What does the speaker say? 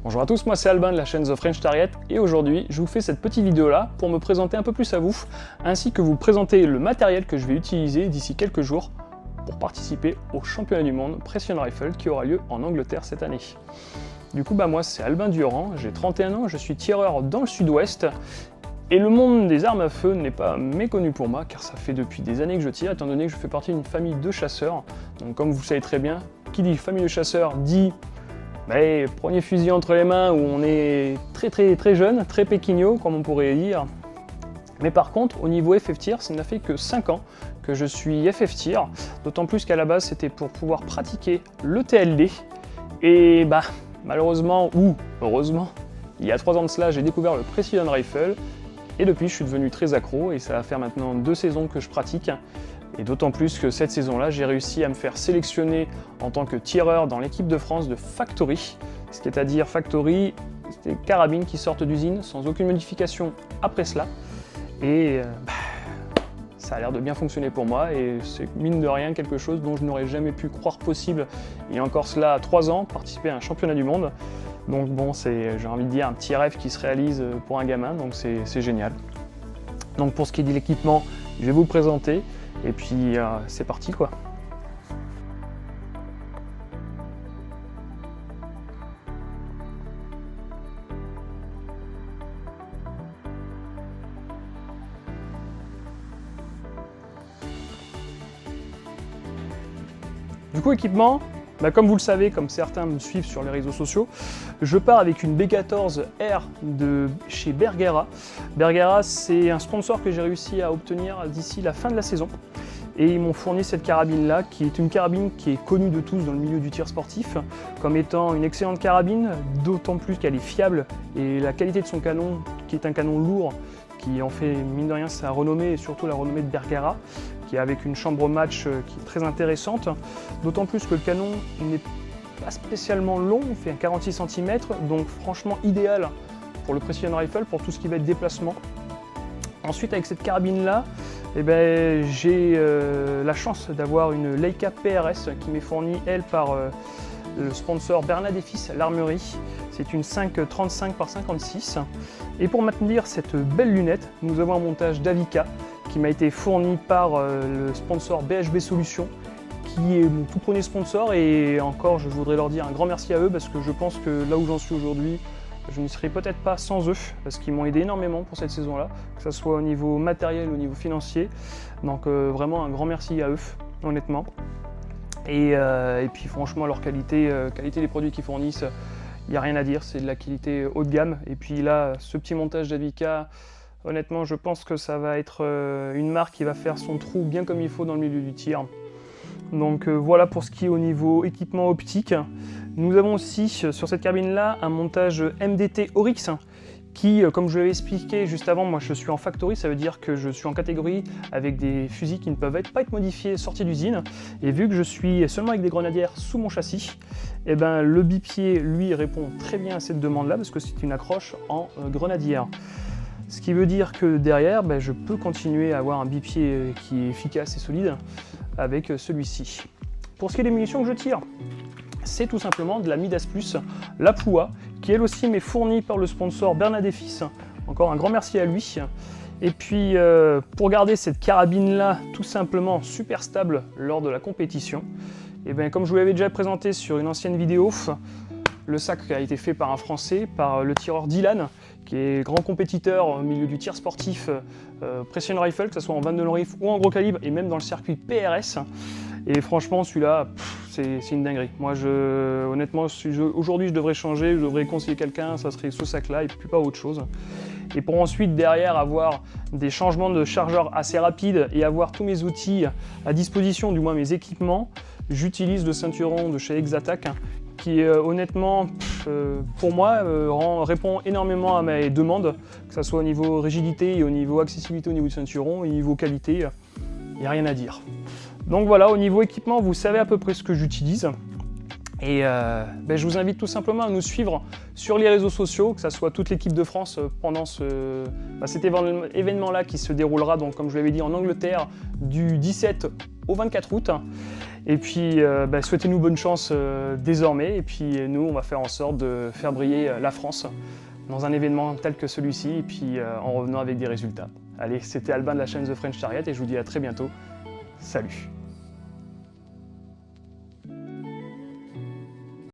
Bonjour à tous, moi c'est Albin de la chaîne The French Target et aujourd'hui je vous fais cette petite vidéo là pour me présenter un peu plus à vous ainsi que vous présenter le matériel que je vais utiliser d'ici quelques jours pour participer au championnat du monde Precision Rifle qui aura lieu en Angleterre cette année. Du coup moi c'est Albin Durand, j'ai 31 ans, je suis tireur dans le sud-ouest et le monde des armes à feu n'est pas méconnu pour moi car ça fait depuis des années que je tire étant donné que je fais partie d'une famille de chasseurs. Donc comme vous le savez très bien, qui dit famille de chasseurs dit premier fusil entre les mains où on est très jeune, très péquignot comme on pourrait dire. Mais par contre au niveau FF tir, ça n'a fait que 5 ans que je suis FF tir, d'autant plus qu'à la base c'était pour pouvoir pratiquer le TLD. Et malheureusement ou heureusement, il y a 3 ans de cela j'ai découvert le Precision Rifle et depuis je suis devenu très accro et ça va faire maintenant 2 saisons que je pratique. Et d'autant plus que cette saison-là, j'ai réussi à me faire sélectionner en tant que tireur dans l'équipe de France de Factory. C'est-à-dire Factory, c'est des carabines qui sortent d'usine sans aucune modification après cela. Et ça a l'air de bien fonctionner pour moi et c'est mine de rien quelque chose dont je n'aurais jamais pu croire possible. Il y a encore cela 3 ans, participer à un championnat du monde. Donc bon, c'est, j'ai envie de dire, un petit rêve qui se réalise pour un gamin, donc c'est génial. Donc pour ce qui est de l'équipement, je vais vous le présenter. Et puis c'est parti quoi. Du coup équipement, comme vous le savez, comme certains me suivent sur les réseaux sociaux, je pars avec une B14R de chez Bergara. Bergara, c'est un sponsor que j'ai réussi à obtenir d'ici la fin de la saison. Et ils m'ont fourni cette carabine-là, qui est une carabine qui est connue de tous dans le milieu du tir sportif, comme étant une excellente carabine, d'autant plus qu'elle est fiable, et la qualité de son canon, qui est un canon lourd, qui en fait mine de rien sa renommée, et surtout la renommée de Bergara, qui est avec une chambre match qui est très intéressante, d'autant plus que le canon n'est pas spécialement long, il fait un 46 cm, donc franchement idéal pour le Precision Rifle, pour tout ce qui va être déplacement. Ensuite avec cette carabine-là, j'ai la chance d'avoir une Leica PRS qui m'est fournie, elle, par le sponsor Bernat et Fils, l'Armerie. C'est une 5,35 par 56. Et pour maintenir cette belle lunette, nous avons un montage d'Avica qui m'a été fourni par le sponsor BHB Solutions, qui est mon tout premier sponsor. Et encore, je voudrais leur dire un grand merci à eux parce que je pense que là où j'en suis aujourd'hui, je n'y serais peut-être pas sans eux, parce qu'ils m'ont aidé énormément pour cette saison-là, que ce soit au niveau matériel ou au niveau financier. Donc vraiment un grand merci à eux, honnêtement. Et puis franchement, leur qualité des produits qu'ils fournissent, il n'y a rien à dire, c'est de la qualité haut de gamme. Et puis là, ce petit montage d'Avica, honnêtement, je pense que ça va être une marque qui va faire son trou bien comme il faut dans le milieu du tir. Donc voilà pour ce qui est au niveau équipement optique. Nous avons aussi sur cette carabine-là un montage MDT Oryx qui, comme je l'avais expliqué juste avant, moi je suis en factory, ça veut dire que je suis en catégorie avec des fusils qui ne peuvent pas être modifiés sortis d'usine. Et vu que je suis seulement avec des grenadières sous mon châssis, le bipied lui répond très bien à cette demande-là parce que c'est une accroche en grenadière. Ce qui veut dire que derrière, je peux continuer à avoir un bipied qui est efficace et solide avec celui-ci. Pour ce qui est des munitions que je tire, c'est tout simplement de la Midas Plus, la Ploua, qui elle aussi m'est fournie par le sponsor Bernat et Fils. Encore un grand merci à lui. Et puis pour garder cette carabine-là tout simplement super stable lors de la compétition, comme je vous l'avais déjà présenté sur une ancienne vidéo, le sac a été fait par un Français, par le tireur Dylan, qui est grand compétiteur au milieu du tir sportif Precision Rifle, que ce soit en 22 long rifle ou en gros calibre, et même dans le circuit PRS. Et franchement, celui-là, c'est une dinguerie. Moi, honnêtement, aujourd'hui, je devrais changer, je devrais conseiller quelqu'un, ça serait ce sac-là et puis pas autre chose. Et pour ensuite, derrière, avoir des changements de chargeur assez rapides et avoir tous mes outils à disposition, du moins mes équipements, j'utilise le ceinturon de chez Exattac, qui honnêtement, pour moi, répond énormément à mes demandes, que ce soit au niveau rigidité et au niveau accessibilité au niveau du ceinturon, et au niveau qualité, il n'y a rien à dire. Donc voilà, au niveau équipement, vous savez à peu près ce que j'utilise. Et je vous invite tout simplement à nous suivre sur les réseaux sociaux, que ce soit toute l'équipe de France pendant cet événement-là qui se déroulera, donc, comme je l'avais dit, en Angleterre du 17 au 24 août. Et puis souhaitez-nous bonne chance désormais, et puis nous on va faire en sorte de faire briller la France dans un événement tel que celui-ci, et puis en revenant avec des résultats. Allez, c'était Albin de la chaîne The French Chariot, et je vous dis à très bientôt. Salut!